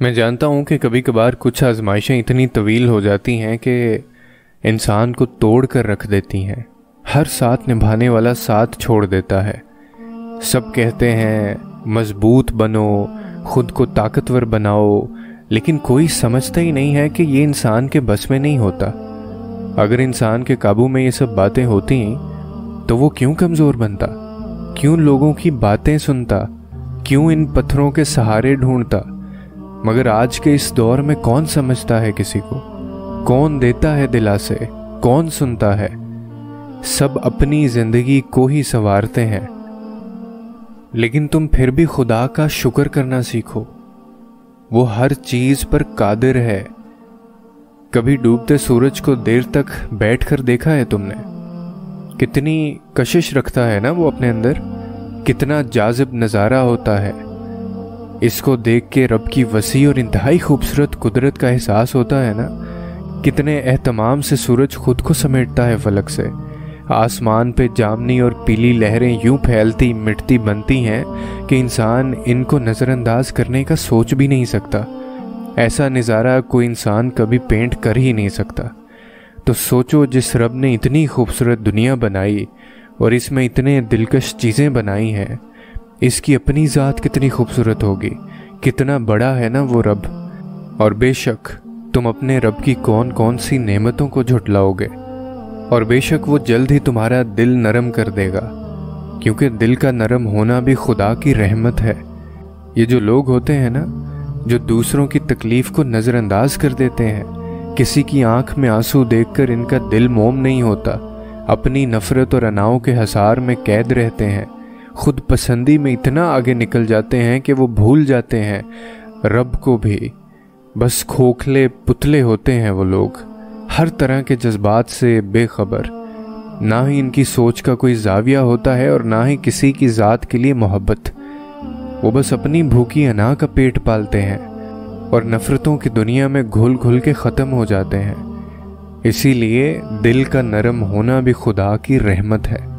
मैं जानता हूँ कि कभी कभार कुछ आजमाइशें इतनी तवील हो जाती हैं कि इंसान को तोड़ कर रख देती हैं। हर साथ निभाने वाला साथ छोड़ देता है। सब कहते हैं मजबूत बनो, खुद को ताकतवर बनाओ, लेकिन कोई समझता ही नहीं है कि ये इंसान के बस में नहीं होता। अगर इंसान के काबू में ये सब बातें होती तो वो क्यों कमज़ोर बनता, क्यों लोगों की बातें सुनता, क्यों इन पत्थरों के सहारे ढूंढता। मगर आज के इस दौर में कौन समझता है किसी को, कौन देता है दिलासे, कौन सुनता है। सब अपनी जिंदगी को ही संवारते हैं। लेकिन तुम फिर भी खुदा का शुक्र करना सीखो। वो हर चीज पर कादिर है। कभी डूबते सूरज को देर तक बैठकर देखा है तुमने? कितनी कशिश रखता है ना वो अपने अंदर, कितना जाजिब नज़ारा होता है। इसको देख के रब की वसी और इंतहाई खूबसूरत कुदरत का एहसास होता है ना। कितने एहतमाम से सूरज खुद को समेटता है फलक से। आसमान पे जामनी और पीली लहरें यूं फैलती मिटती बनती हैं कि इंसान इनको नज़रअंदाज करने का सोच भी नहीं सकता। ऐसा नज़ारा कोई इंसान कभी पेंट कर ही नहीं सकता। तो सोचो, जिस रब ने इतनी खूबसूरत दुनिया बनाई और इसमें इतने दिलकश चीज़ें बनाई हैं, इसकी अपनी ज़ात कितनी खूबसूरत होगी, कितना बड़ा है ना वो रब। और बेशक तुम अपने रब की कौन कौन सी नेमतों को झुटलाओगे, और बेशक वो जल्द ही तुम्हारा दिल नरम कर देगा, क्योंकि दिल का नरम होना भी खुदा की रहमत है। ये जो लोग होते हैं ना, जो दूसरों की तकलीफ को नज़रअंदाज कर देते हैं, किसी की आंख में आंसू देखकर इनका दिल मोम नहीं होता, अपनी नफरत और अनाओं के हसार में कैद रहते हैं, खुद पसंदी में इतना आगे निकल जाते हैं कि वो भूल जाते हैं रब को भी। बस खोखले पुतले होते हैं वो लोग, हर तरह के जज्बात से बेखबर। ना ही इनकी सोच का कोई जाविया होता है और ना ही किसी की ज़ात के लिए मोहब्बत। वो बस अपनी भूखी अना का पेट पालते हैं और नफ़रतों की दुनिया में घुल घुल के ख़त्म हो जाते हैं। इसीलिए दिल का नरम होना भी खुदा की रहमत है।